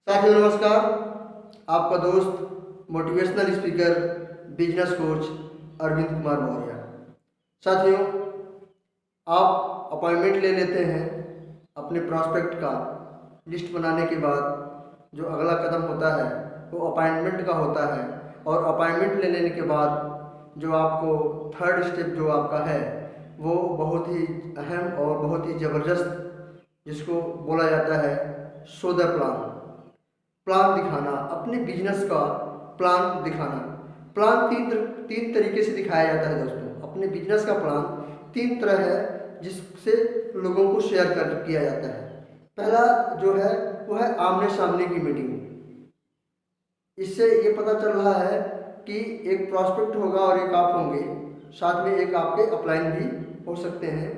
साथियों नमस्कार। आपका दोस्त motivational speaker business coach Arvind Kumar Maurya. साथियों, आप अपॉइंटमेंट ले लेते हैं अपने प्रॉस्पेक्ट का। लिस्ट बनाने के बाद जो अगला कदम होता है वो अपॉइंटमेंट का होता है, और अपॉइंटमेंट ले लेने के बाद जो आपको थर्ड स्टेप जो आपका है वो बहुत ही अहम और बहुत ही ज़बरदस्त, जिसको बोला जाता है शो द प्लान दिखाना। अपने बिजनेस का प्लान दिखाना। प्लान तीन तरीके से दिखाया जाता है दोस्तों। अपने बिजनेस का प्लान तीन तरह है जिससे लोगों को शेयर किया जाता है। पहला जो है वो है आमने सामने की मीटिंग। इससे ये पता चल रहा है कि एक प्रॉस्पेक्ट होगा और एक आप होंगे, साथ में एक आपके अपलाइन भी हो सकते हैं।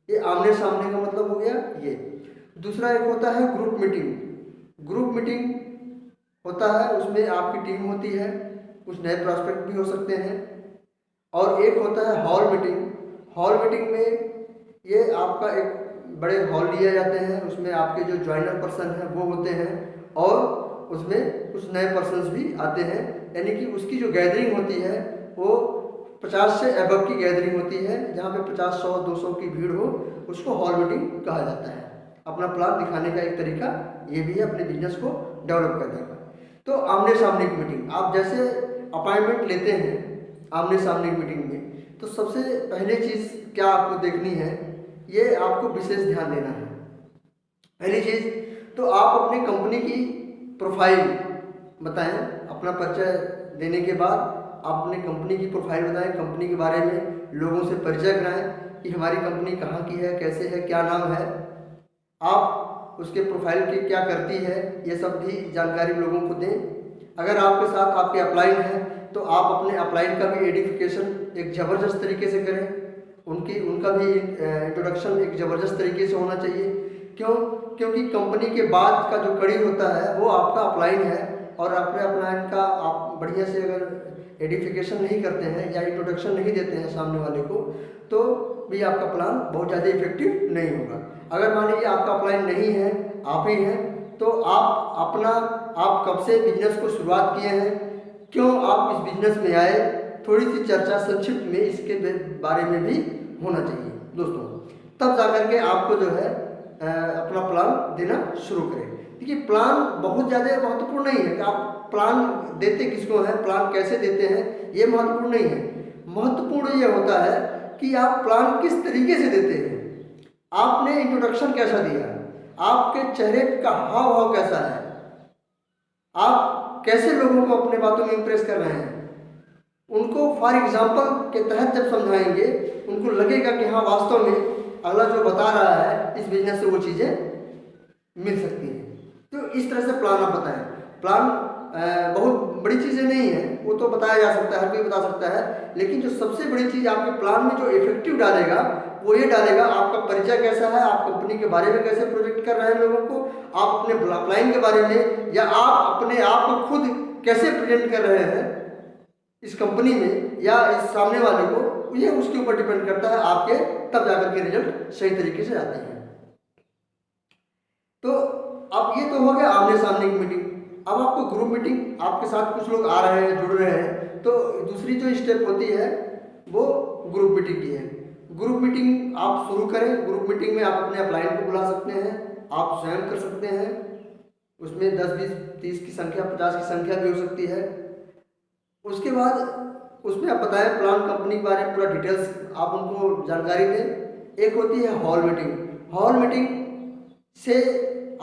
ये आमने सामने का मतलब हो गया ये। दूसरा एक होता है ग्रुप मीटिंग। ग्रुप मीटिंग होता है, उसमें आपकी टीम होती है, कुछ नए प्रॉस्पेक्ट भी हो सकते हैं। और एक होता है हॉल मीटिंग। हॉल मीटिंग में ये आपका एक बड़े हॉल लिए जाते हैं, उसमें आपके जो ज्वाइनर पर्सन हैं वो होते हैं, और उसमें कुछ नए पर्सन्स भी आते हैं। यानी कि उसकी जो गैदरिंग होती है वो 50 से अबव की गैदरिंग होती है। जहाँ पे 50, 100, 200 की भीड़ हो उसको हॉल मीटिंग कहा जाता है। अपना प्लान दिखाने का एक तरीका ये भी है अपने बिजनेस को डेवलप करने का। तो आमने सामने की मीटिंग, आप जैसे अपॉइंटमेंट लेते हैं आमने सामने की मीटिंग में, तो सबसे पहले चीज़ क्या आपको देखनी है, ये आपको विशेष ध्यान देना है। पहली चीज़ तो आप अपनी कंपनी की प्रोफाइल बताएं। अपना परिचय देने के बाद आप अपनी कंपनी की प्रोफाइल बताएं, कंपनी के बारे में लोगों से परिचय कराएं कि हमारी कंपनी कहाँ की है, कैसे है, क्या नाम है, आप उसके प्रोफाइल की क्या करती है, ये सब भी जानकारी लोगों को दें। अगर आपके साथ आपके अपलाइन है तो आप अपने अपलाइन का भी एडिफिकेशन एक ज़बरदस्त तरीके से करें। उनका भी इंट्रोडक्शन एक ज़बरदस्त तरीके से होना चाहिए। क्योंकि कंपनी के बाद का जो कड़ी होता है वो आपका अपलाइन है, और अपने अपलाइन का आप बढ़िया से अगर एडिफिकेशन नहीं करते हैं या इंट्रोडक्शन नहीं देते हैं सामने वाले को, तो भी आपका प्लान बहुत ज़्यादा इफेक्टिव नहीं होगा। अगर मान लीजिए आपका अपलाइन नहीं है, आप ही हैं, तो आप कब से बिजनेस को शुरुआत किए हैं, क्यों आप इस बिजनेस में आए, थोड़ी सी चर्चा संक्षिप्त में इसके बारे में भी होना चाहिए दोस्तों। तब जाकर के आपको जो है अपना प्लान देना शुरू करें। देखिए, प्लान बहुत ज़्यादा महत्वपूर्ण नहीं है कि आप प्लान देते किसको हैं, प्लान कैसे देते हैं, ये महत्वपूर्ण नहीं है। महत्वपूर्ण ये होता है कि आप प्लान किस तरीके से देते हैं। आपने इंट्रोडक्शन कैसा दिया, आपके चेहरे का हाव भाव कैसा है, आप कैसे लोगों को अपने बातों में इंप्रेस कर रहे हैं। उनको फॉर एग्जांपल के तहत जब समझाएंगे, उनको लगेगा कि हाँ वास्तव में अगला जो बता रहा है इस बिजनेस से वो चीज़ें मिल सकती हैं। तो इस तरह से प्लान आप बताएं। प्लान बहुत बड़ी चीज़ें नहीं है, वो तो बताया जा सकता है, हर कोई बता सकता है, लेकिन जो सबसे बड़ी चीज़ आपके प्लान में जो इफेक्टिव डालेगा वो ये डालेगा आपका परिचय कैसा है, आप कंपनी के बारे में कैसे प्रोजेक्ट कर रहे हैं लोगों को, आप अपने अपलाइन के बारे में, या आप अपने आप को खुद कैसे प्रेजेंट कर रहे हैं इस कंपनी में या इस सामने वाले को, ये उसके ऊपर डिपेंड करता है आपके, तब जाकर के रिजल्ट सही तरीके से आते हैं। तो अब ये तो हो गया आमने सामने की मीटिंग। अब आपको ग्रुप मीटिंग, आपके साथ कुछ लोग आ रहे हैं, जुड़ रहे हैं, तो दूसरी जो स्टेप होती है वो ग्रुप मीटिंग की है। ग्रुप मीटिंग आप शुरू करें। ग्रुप मीटिंग में आप अपने अपलाइन को बुला सकते हैं, आप स्वयं कर सकते हैं। उसमें 10, 20, 30 की संख्या, 50 की संख्या भी हो सकती है। उसके बाद उसमें आप बताएं प्लान, कंपनी के बारे में पूरा डिटेल्स आप उनको जानकारी दें। एक होती है हॉल मीटिंग। हॉल मीटिंग से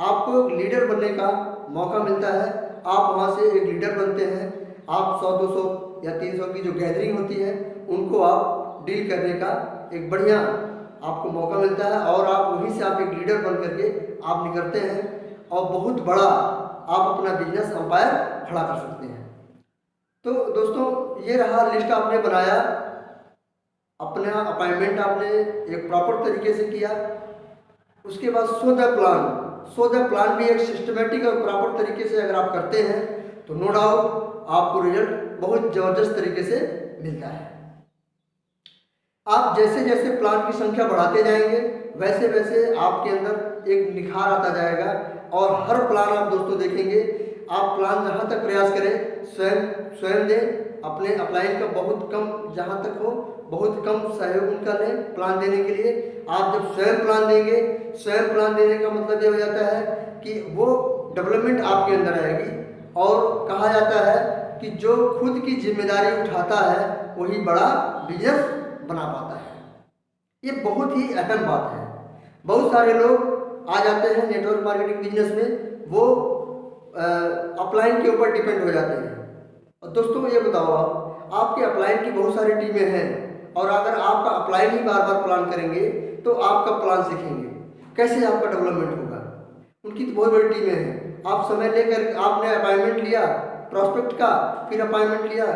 आपको एक लीडर बनने का मौका मिलता है। आप वहाँ से एक लीडर बनते हैं। आप 100, 200 या 300 की जो गैदरिंग होती है उनको आप डील करने का एक बढ़िया आपको मौका मिलता है, और आप वहीं से आप एक लीडर बन करके आप निकलते हैं, और बहुत बड़ा आप अपना बिजनेस एम्पायर खड़ा कर सकते हैं। तो दोस्तों, ये रहा लिस्ट आपने बनाया, अपना अपॉइंटमेंट आपने एक प्रॉपर तरीके से किया। उसके बाद शो द प्लान भी एक सिस्टमेटिक और प्रॉपर तरीके से अगर आप करते हैं तो नो डाउट आपको रिजल्ट बहुत ज़बरदस्त तरीके से मिलता है। आप जैसे जैसे प्लान की संख्या बढ़ाते जाएंगे वैसे वैसे आपके अंदर एक निखार आता जाएगा, और हर प्लान आप दोस्तों देखेंगे, आप प्लान जहाँ तक प्रयास करें स्वयं दें। अपने अपलाइन का बहुत कम, जहाँ तक हो बहुत कम सहयोग उनका लें प्लान देने के लिए। आप जब स्वयं प्लान देंगे, स्वयं प्लान देने का मतलब ये हो जाता है कि वो डेवलपमेंट आपके अंदर आएगी। और कहा जाता है कि जो खुद की जिम्मेदारी उठाता है वही बड़ा बिजनेस बना पाता है। ये बहुत ही अहम बात है। बहुत सारे लोग आ जाते हैं नेटवर्क मार्केटिंग बिजनेस में, वो अपलाइन के ऊपर डिपेंड हो जाते हैं। और दोस्तों ये बताओ, आपके अपलाइन की बहुत सारी टीमें हैं, और अगर आपका अपलाइन ही बार बार प्लान करेंगे तो आपका प्लान सीखेंगे कैसे, आपका डेवलपमेंट होगा। उनकी तो बहुत बड़ी टीमें हैं। आप समय लेकर आपने अपॉइंटमेंट लिया प्रॉस्पेक्ट का, फिर अपॉइंटमेंट लिया,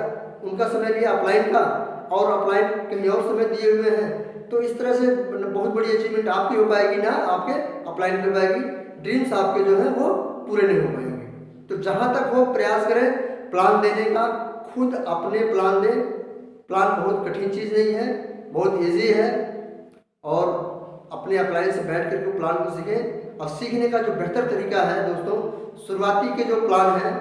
उनका समय लिया अपलाइन का, और अपलाइन कहीं और समय दिए हुए हैं। तो इस तरह से बहुत बड़ी अचीवमेंट आपकी हो पाएगी ना, आपके अपलाइन हो पाएगी। ड्रीम्स आपके जो है वो पूरे नहीं हो पाएंगे। तो जहाँ तक हो प्रयास करें प्लान देने का, खुद अपने प्लान दें। प्लान बहुत कठिन चीज़ नहीं है, बहुत इजी है। और अपने अपलाइन से बैठ करके प्लान को सीखें। और सीखने का जो बेहतर तरीका है दोस्तों, शुरुआती के जो प्लान हैं,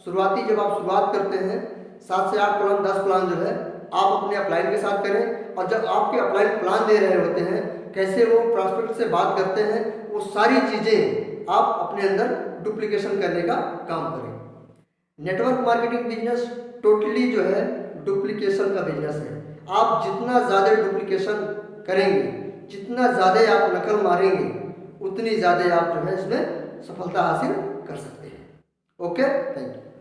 शुरुआती जब आप शुरुआत करते हैं 7 से 8 प्लान 10 प्लान जो है आप अपने अपलाइन के साथ करें। और जब आपके अपलाइन प्लान दे रहे होते हैं, कैसे वो प्रॉस्पेक्ट से बात करते हैं, वो सारी चीज़ें आप अपने अंदर डुप्लीकेशन करने का काम करें। नेटवर्क मार्केटिंग बिजनेस टोटली जो है डुप्लीकेशन का बिजनेस है। आप जितना ज़्यादा डुप्लीकेशन करेंगे, जितना ज़्यादा आप नकल मारेंगे, उतनी ज़्यादा आप जो है इसमें सफलता हासिल कर सकते हैं। Okay, thank you.